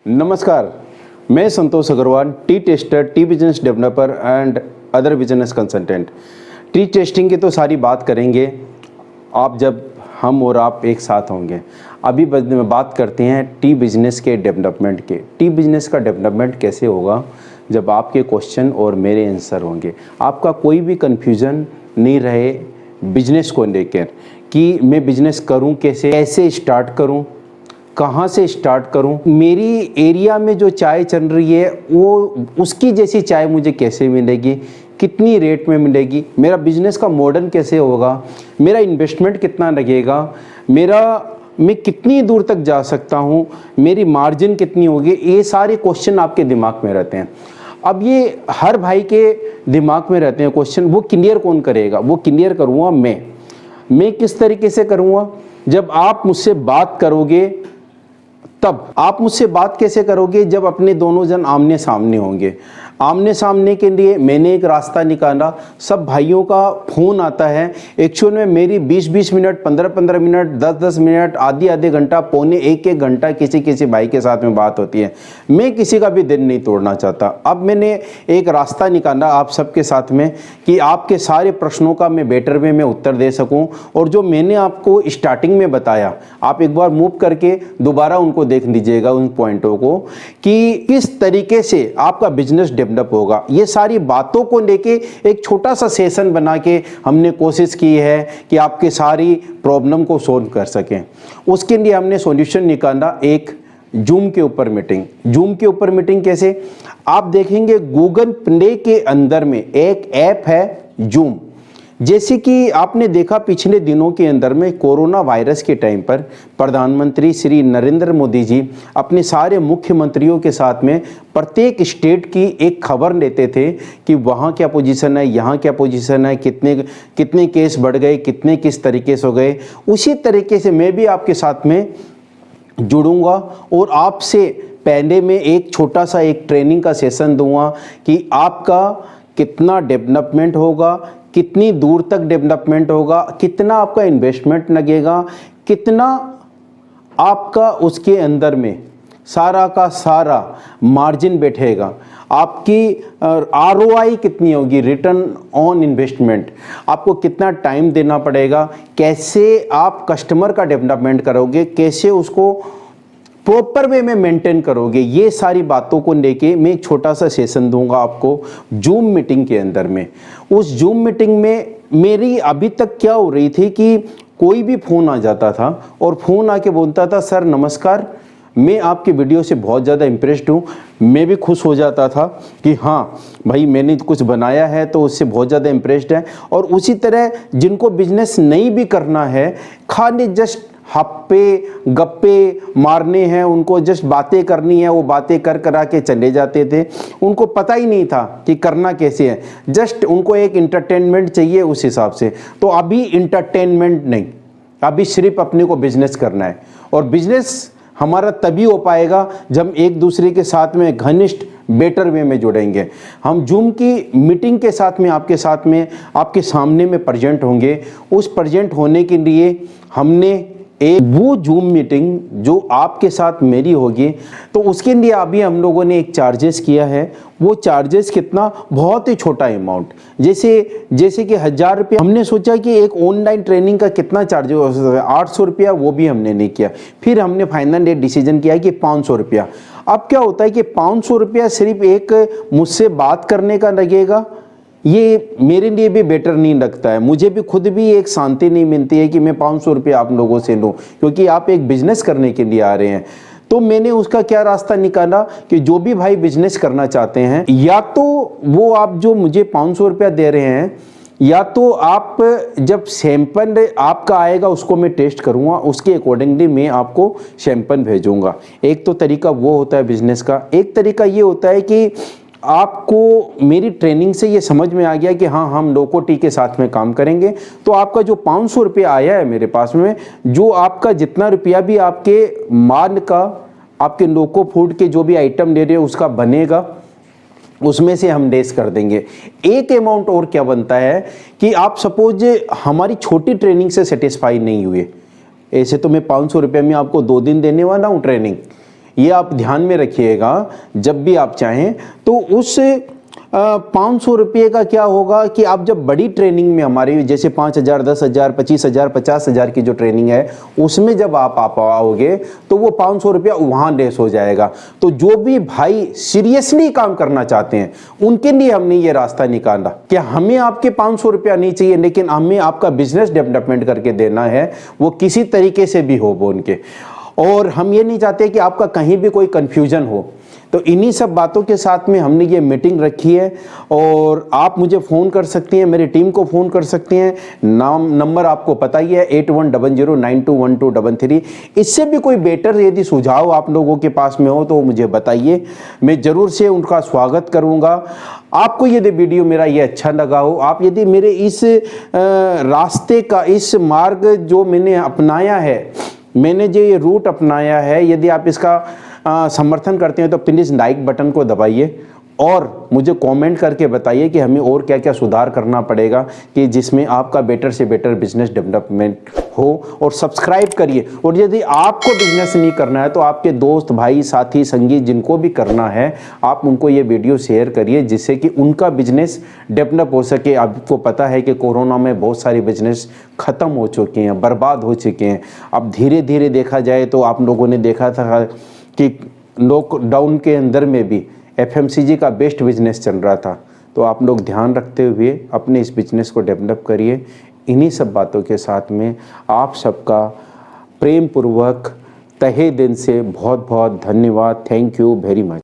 नमस्कार, मैं Santosh Agrawal, tea tester, tea business developer and other business consultant. Tea testing की तो सारी बात करेंगे आप जब हम और आप एक साथ होंगे। अभी बात करते हैं टी बिजनेस के डेवलपमेंट के। टी बिजनेस का डेवलपमेंट कैसे होगा जब आपके क्वेश्चन और मेरे आंसर होंगे, आपका कोई भी कन्फ्यूज़न नहीं रहे बिजनेस को लेकर कि मैं बिजनेस करूं कैसे स्टार्ट करूं, कहाँ से स्टार्ट करूं, मेरी एरिया में जो चाय चल रही है वो उसकी जैसी चाय मुझे कैसे मिलेगी, कितनी रेट में मिलेगी, मेरा बिजनेस का मॉडल कैसे होगा, मेरा इन्वेस्टमेंट कितना लगेगा, मैं कितनी दूर तक जा सकता हूं, मेरी मार्जिन कितनी होगी, ये सारे क्वेश्चन आपके दिमाग में रहते हैं। अब ये हर भाई के दिमाग में रहते हैं क्वेश्चन, वो क्लियर कौन करेगा? वो क्लियर करूँगा मैं किस तरीके से करूँगा? जब आप मुझसे बात करोगे तब। आप मुझसे बात कैसे करोगे? जब अपने दोनों जन आमने सामने होंगे। आमने सामने के लिए मैंने एक रास्ता निकाला। सब भाइयों का फ़ोन आता है। एक्चुअल में मेरी 20-20 मिनट, 15-15 मिनट, 10-10 मिनट, आधे घंटा, पौने एक घंटा किसी भाई के साथ में बात होती है। मैं किसी का भी दिल नहीं तोड़ना चाहता। अब मैंने एक रास्ता निकाला आप सबके साथ में कि आपके सारे प्रश्नों का मैं बेटर वे में उत्तर दे सकूं। और जो मैंने आपको स्टार्टिंग में बताया, आप एक बार मूव करके दोबारा उनको देख लीजिएगा, उन पॉइंटों को, कि किस तरीके से आपका बिजनेस डेवलप होगा। ये सारी बातों को लेके एक छोटा सा सेशन बना के हमने कोशिश की है कि आपके सारी प्रॉब्लम को सोल्व कर सकें। उसके लिए हमने सॉल्यूशन निकाला एक जूम के ऊपर मीटिंग। जूम के ऊपर मीटिंग कैसे? आप देखेंगे गूगल प्ले के अंदर में एक ऐप है जूम। जैसे कि आपने देखा पिछले दिनों के अंदर में कोरोना वायरस के टाइम पर प्रधानमंत्री श्री नरेंद्र मोदी जी अपने सारे मुख्यमंत्रियों के साथ में प्रत्येक स्टेट की एक खबर लेते थे कि वहाँ क्या पोजीशन है, यहाँ क्या पोजीशन है, कितने केस बढ़ गए, कितने किस तरीके से हो गए। उसी तरीके से मैं भी आपके साथ में जुड़ूंगा और आपसे पहले में एक छोटा सा एक ट्रेनिंग का सेशन दूंगा कि आपका कितना डेवलपमेंट होगा, कितनी दूर तक डेवलपमेंट होगा, कितना आपका इन्वेस्टमेंट लगेगा, कितना आपका उसके अंदर में सारा का सारा मार्जिन बैठेगा, आपकी ROI कितनी होगी, रिटर्न ऑन इन्वेस्टमेंट, आपको कितना टाइम देना पड़ेगा, कैसे आप कस्टमर का डेवलपमेंट करोगे, कैसे उसको प्रॉपर वे में मेंटेन करोगे। ये सारी बातों को लेके मैं एक छोटा सा सेशन दूंगा आपको जूम मीटिंग के अंदर में। उस जूम मीटिंग में मेरी अभी तक क्या हो रही थी कि कोई भी फ़ोन आ जाता था और फ़ोन आके बोलता था, सर नमस्कार, मैं आपके वीडियो से बहुत ज़्यादा इम्प्रेस्ड हूँ। मैं भी खुश हो जाता था कि हाँ भाई, मैंने कुछ बनाया है तो उससे बहुत ज़्यादा इम्प्रेस्ड है। और उसी तरह जिनको बिजनेस नहीं भी करना है, खाली जस्ट हप्पे गप्पे मारने हैं, उनको जस्ट बातें करनी है, वो बातें करा के चले जाते थे। उनको पता ही नहीं था कि करना कैसे है, जस्ट उनको एक इंटरटेनमेंट चाहिए उस हिसाब से। तो अभी इंटरटेनमेंट नहीं, अभी सिर्फ अपने को बिजनेस करना है। और बिजनेस हमारा तभी हो पाएगा जब एक दूसरे के साथ में घनिष्ठ बेटर वे में जुड़ेंगे। हम जूम की मीटिंग के साथ में आपके सामने में प्रेजेंट होंगे। उस प्रेजेंट होने के लिए हमने एक वो जूम मीटिंग जो आपके साथ मेरी होगी, तो उसके लिए अभी हम लोगों ने एक चार्जेस किया है। वो चार्जेस कितना, बहुत ही छोटा अमाउंट, जैसे कि 1000 रुपये। हमने सोचा कि एक ऑनलाइन ट्रेनिंग का कितना चार्ज हो सकता है, 800 रुपया, वो भी हमने नहीं किया। फिर हमने फाइनल एक डिसीजन किया कि 500 रुपया। अब क्या होता है कि 500 रुपया सिर्फ एक मुझसे बात करने का लगेगा, ये मेरे लिए भी बेटर नहीं लगता है। मुझे भी खुद भी एक शांति नहीं मिलती है कि मैं 500 रुपये आप लोगों से लूँ, क्योंकि आप एक बिजनेस करने के लिए आ रहे हैं। तो मैंने उसका क्या रास्ता निकाला कि जो भी भाई बिजनेस करना चाहते हैं, या तो वो आप जो मुझे 500 रुपया दे रहे हैं, या तो आप जब सैंपल आपका आएगा उसको मैं टेस्ट करूँगा, उसके अकॉर्डिंगली मैं आपको सैंपल भेजूँगा। एक तो तरीका वो होता है बिजनेस का। एक तरीका ये होता है कि आपको मेरी ट्रेनिंग से ये समझ में आ गया कि हाँ, हम लोको टी के साथ में काम करेंगे, तो आपका जो 500 रुपया आया है मेरे पास में, जो आपका जितना रुपया भी आपके माल का, आपके लोको फूड के जो भी आइटम ले रहे हो उसका बनेगा, उसमें से हम लेस कर देंगे। एक अमाउंट और क्या बनता है कि आप सपोज हमारी छोटी ट्रेनिंग से सेटिस्फाई नहीं हुए, ऐसे तो मैं 500 रुपये में आपको 2 दिन देने वाला हूँ ट्रेनिंग, ये आप ध्यान में रखिएगा। जब भी आप चाहें तो उस 500 रुपये का क्या होगा कि आप जब बड़ी ट्रेनिंग में हमारी जैसे 5,000, 10,000, 25,000, 50,000 की जो ट्रेनिंग है उसमें जब आप आ पाओगे तो वो 500 रुपया वहाँ लेस हो जाएगा। तो जो भी भाई सीरियसली काम करना चाहते हैं उनके लिए हमने ये रास्ता निकाला कि हमें आपके 500 रुपया नहीं चाहिए, लेकिन हमें आपका बिजनेस डेवलपमेंट करके देना है, वो किसी तरीके से भी हो वो उनके। और हम ये नहीं चाहते कि आपका कहीं भी कोई कन्फ्यूजन हो। तो इन्हीं सब बातों के साथ में हमने ये मीटिंग रखी है और आप मुझे फ़ोन कर सकती हैं, मेरी टीम को फ़ोन कर सकती हैं। नंबर आपको पता ही है 8100921233। इससे भी कोई बेटर यदि सुझाव आप लोगों के पास में हो तो मुझे बताइए, मैं ज़रूर से उनका स्वागत करूँगा। आपको यदि वीडियो मेरा ये अच्छा लगा हो, आप यदि मेरे इस रास्ते का, इस मार्ग जो मैंने अपनाया है, मैंने जो ये रूट अपनाया है, यदि आप इसका समर्थन करते हैं तो प्लीज़ लाइक बटन को दबाइए और मुझे कमेंट करके बताइए कि हमें और क्या क्या सुधार करना पड़ेगा कि जिसमें आपका बेटर से बेटर बिजनेस डेवलपमेंट हो। और सब्सक्राइब करिए। और यदि आपको बिजनेस नहीं करना है तो आपके दोस्त, भाई, साथी, संगी जिनको भी करना है आप उनको ये वीडियो शेयर करिए जिससे कि उनका बिजनेस डेवलप हो सके। आपको पता है कि कोरोना में बहुत सारे बिजनेस ख़त्म हो चुके हैं, बर्बाद हो चुके हैं। अब धीरे धीरे देखा जाए तो आप लोगों ने देखा था कि लॉकडाउन के अंदर में भी FMCG का बेस्ट बिजनेस चल रहा था। तो आप लोग ध्यान रखते हुए अपने इस बिजनेस को डेवलप करिए। इन्हीं सब बातों के साथ में आप सबका प्रेम पूर्वक तहे दिल से बहुत बहुत धन्यवाद। Thank you very much.